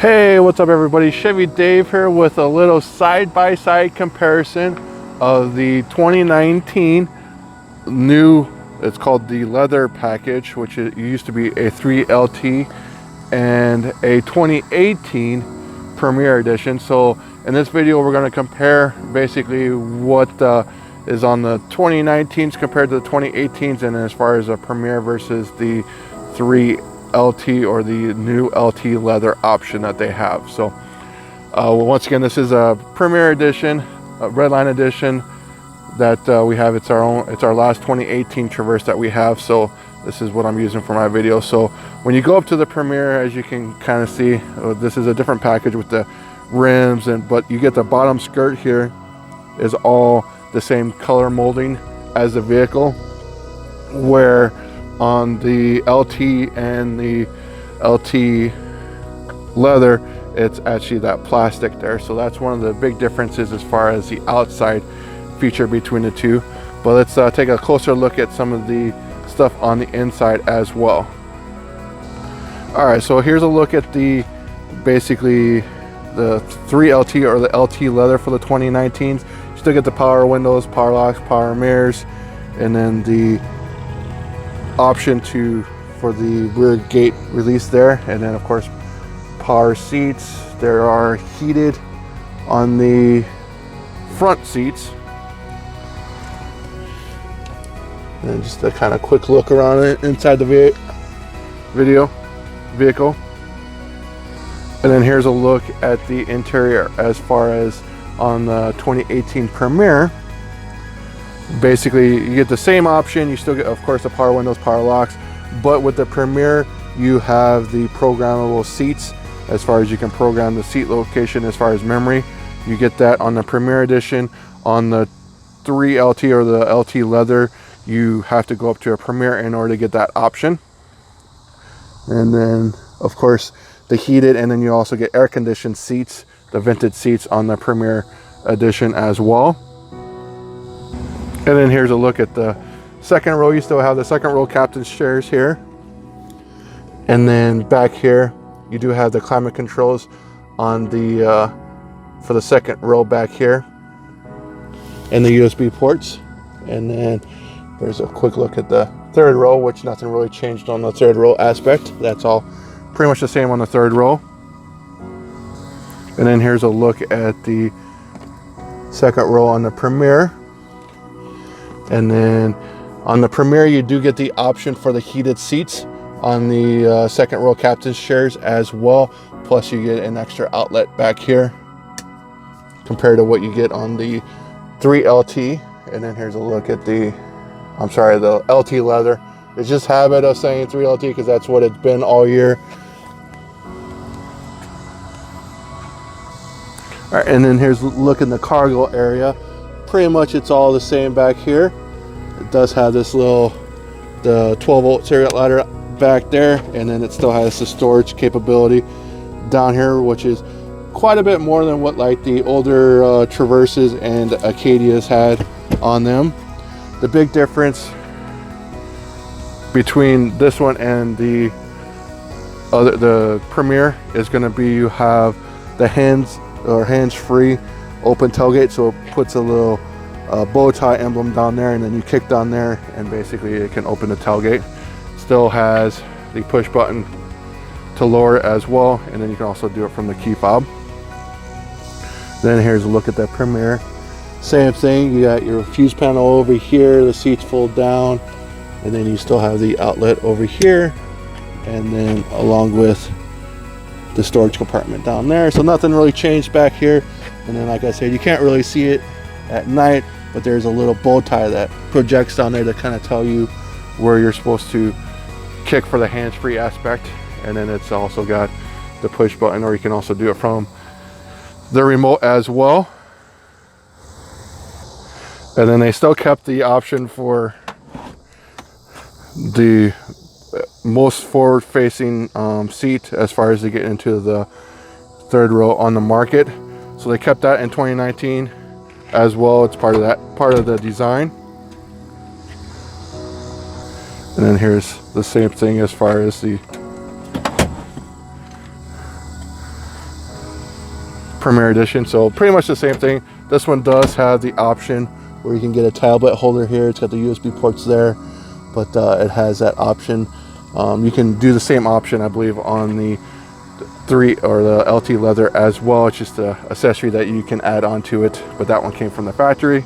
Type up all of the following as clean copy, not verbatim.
Hey, what's up everybody? Chevy Dave here with a little side-by-side comparison of the 2019 new, it's called the leather package, which it used to be a 3LT, and a 2018 Premier Edition. So in this video we're going to compare basically what is on the 2019s compared to the 2018s, and as far as a Premier versus the 3LT or the new LT leather option that they have. So once again, this is a Premier Edition, a Redline Edition that we have. It's our last 2018 Traverse that we have, so this is what I'm using for my video. So when you go up to the Premier, as you can kind of see, this is a different package with the rims, but you get the bottom skirt here is all the same color molding as the vehicle, where on the LT and the LT leather, it's actually that plastic there. So that's one of the big differences as far as the outside feature between the two. But let's take a closer look at some of the stuff on the inside as well. All right, so here's a look at basically the 3LT or the LT leather for the 2019s. You still get the power windows, power locks, power mirrors, and then the option for the rear gate release there, and then of course power seats. There are heated on the front seats, and just a kind of quick look around it inside the vehicle. And then here's a look at the interior as far as on the 2018 Premier. Basically you get the same option. You still get, of course, the power windows, power locks, but with the Premier you have the programmable seats. As far as you can program the seat location as far as memory, you get that on the Premier Edition. On the 3LT or the LT leather, you have to go up to a Premier in order to get that option. And then of course the heated, and then you also get air conditioned seats, the vented seats on the Premier Edition as well. And then here's a look at the second row. You still have the second row captain's chairs here. And then back here, you do have the climate controls on the for the second row back here, and the USB ports. And then there's a quick look at the third row, which nothing really changed on the third row aspect. That's all pretty much the same on the third row. And then here's a look at the second row on the Premier. And then on the Premier, you do get the option for the heated seats on the second row captain's chairs as well. Plus you get an extra outlet back here compared to what you get on the 3LT. And then here's a look at the LT leather. It's just habit of saying 3LT because that's what it's been all year. All right, and then here's a look in the cargo area. Pretty much it's all the same back here. It does have this the 12-volt serial ladder back there, and then it still has the storage capability down here, which is quite a bit more than what like the older Traverses and Acadias had on them. The big difference between this one and the Premier is going to be you have the hands-free open tailgate, so it puts a little bow tie emblem down there, and then you kick down there and basically it can open the tailgate. Still has the push button to lower it as well, and then you can also do it from the key fob. Then here's a look at that Premier. Same thing, you got your fuse panel over here, the seats fold down, and then you still have the outlet over here, and then along with the storage compartment down there. So nothing really changed back here. And then like I said, you can't really see it at night, but there's a little bow tie that projects down there to kind of tell you where you're supposed to kick for the hands-free aspect. And then it's also got the push button, or you can also do it from the remote as well. And then they still kept the option for the most forward-facing seat as far as to get into the third row on the market. So they kept that in 2019 as well. It's part of the design. And then here's the same thing as far as the Premier Edition. So pretty much the same thing. This one does have the option where you can get a tablet holder here. It's got the USB ports there, but it has that option. You can do the same option, I believe, on the the LT leather as well. It's just an accessory that you can add onto it, but that one came from the factory.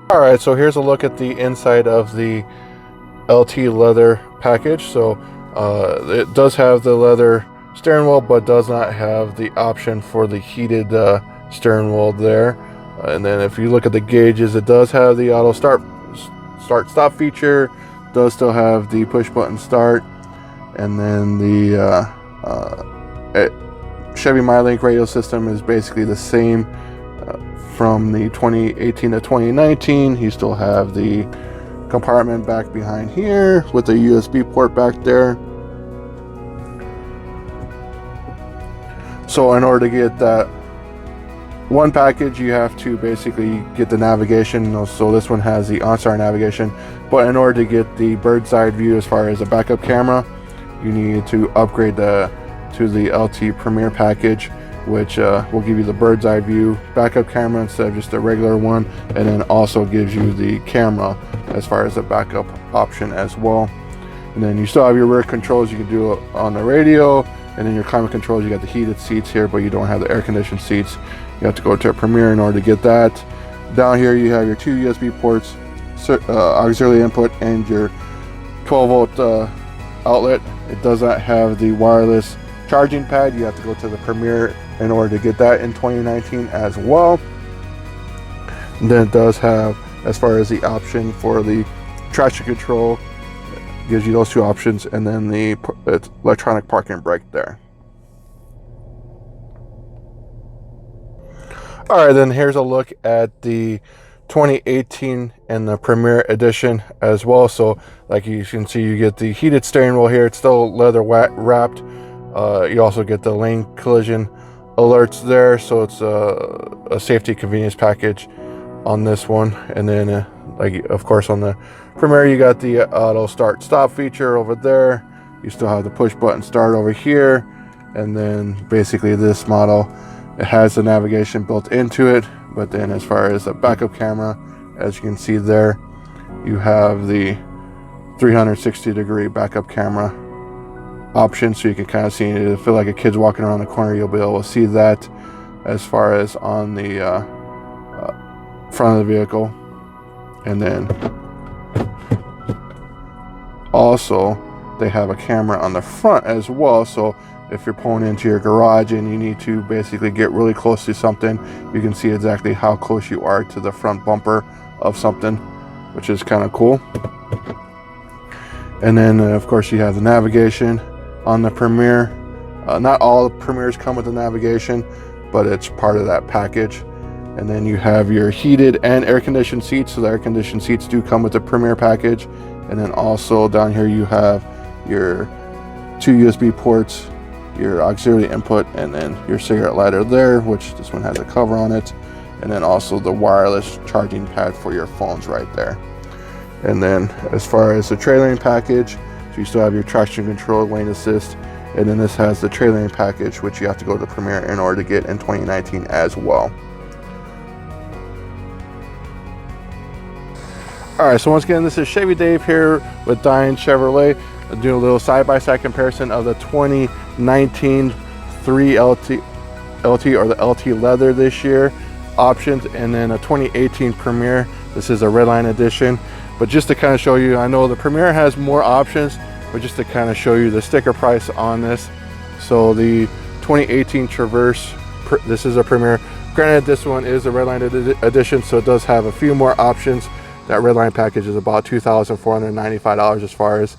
All right, so here's a look at the inside of the LT leather package. So it does have the leather steering wheel, but does not have the option for the heated steering wheel there. And then if you look at the gauges, it does have the auto start stop feature, does still have the push button start, and then the Chevy MyLink radio system is basically the same from the 2018 to 2019. You still have the compartment back behind here with the USB port back there. So in order to get that one package, you have to basically get the navigation. So this one has the OnStar navigation, but in order to get the bird's eye view as far as a backup camera, you need to upgrade to the LT Premier package, which will give you the bird's eye view backup camera instead of just a regular one, and then also gives you the camera as far as a backup option as well. And then you still have your rear controls. You can do it on the radio, and then your climate controls. You got the heated seats here, but you don't have the air conditioned seats. You have to go to a Premier in order to get that. Down here you have your two USB ports, auxiliary input, and your 12-volt outlet. It does not have the wireless charging pad. You have to go to the Premier in order to get that in 2019 as well. And then it does have, as far as the option for the traction control, gives you those two options, and then the electronic parking brake there. All right, then here's a look at the 2018 and the Premier Edition as well. So like you can see, you get the heated steering wheel here. It's still leather wrapped. You also get the lane collision alerts there, so it's a safety convenience package on this one. And then like of course on the Premier, you got the auto start stop feature over there. You still have the push button start over here, and then basically this model, it has the navigation built into it. But then as far as the backup camera, as you can see there, you have the 360-degree backup camera option, so you can kind of see it. Feel like a kid's walking around the corner, you'll be able to see that as far as on the front of the vehicle. And then also they have a camera on the front as well, so if you're pulling into your garage and you need to basically get really close to something, you can see exactly how close you are to the front bumper of something, which is kind of cool. And then of course you have the navigation on the Premier. Not all the Premiers come with the navigation, but it's part of that package. And then you have your heated and air conditioned seats. So the air conditioned seats do come with the Premier package. And then also down here you have your two USB ports, your auxiliary input, and then your cigarette lighter there, which this one has a cover on it. And then also the wireless charging pad for your phones right there. And then as far as the trailering package, so you still have your traction control, lane assist, and then this has the trailering package, which you have to go to Premier in order to get in 2019 as well. All right, so once again, this is Chevy Dave here with Dine Chevrolet. I'll do a little side-by-side comparison of the 2019 3 LT or the LT leather this year options, and then a 2018 Premier. This is a Redline edition. But just to kind of show you, I know the Premier has more options, but just to kind of show you the sticker price on this. So the 2018 Traverse, this is a Premier. Granted, this one is a Redline edition, so it does have a few more options. That Redline package is about $2,495 as far as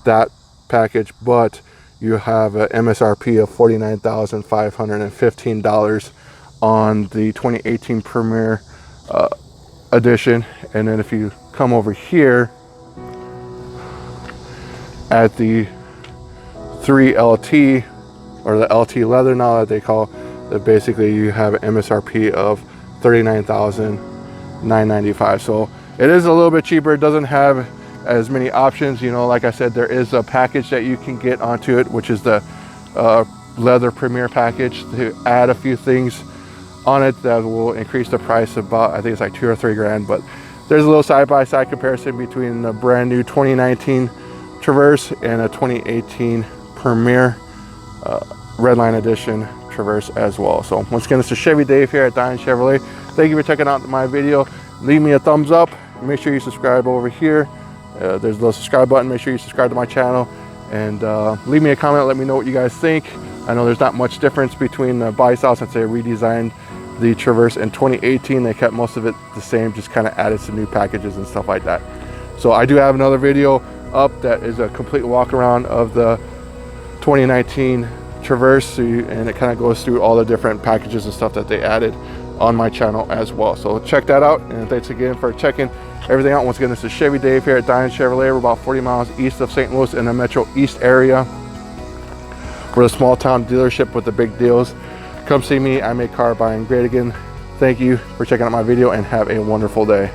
that package, but you have an MSRP of $49,515 on the 2018 Premier edition. And then if you come over here at the 3LT or the LT leather now that they call it, basically you have an MSRP of $39,995. So it is a little bit cheaper. It doesn't have as many options. You know, like I said, there is a package that you can get onto it, which is the leather premier package to add a few things on it that will increase the price about, I think it's like 2 or 3 grand. But there's a little side-by-side comparison between the brand new 2019 Traverse and a 2018 Premier Redline Edition Traverse as well. So once again, this is Chevy Dave here at Diane Chevrolet. Thank you for checking out my video. Leave me a thumbs up. Make sure you subscribe over here. There's a little subscribe button. Make sure you subscribe to my channel, and leave me a comment. Let me know what you guys think. I know there's not much difference between the body style since they redesigned the Traverse in 2018. They kept most of it the same, just kind of added some new packages and stuff like that. So I do have another video up that is a complete walk around of the 2019 Traverse, and it kind of goes through all the different packages and stuff that they added on my channel as well. So check that out, and thanks again for checking everything out. Once again, this is Chevy Dave here at Diane Chevrolet. We're about 40 miles east of St. Louis in the Metro East area. We're a small town dealership with the big deals. Come see me. I make car buying great again. Thank you for checking out my video, and have a wonderful day.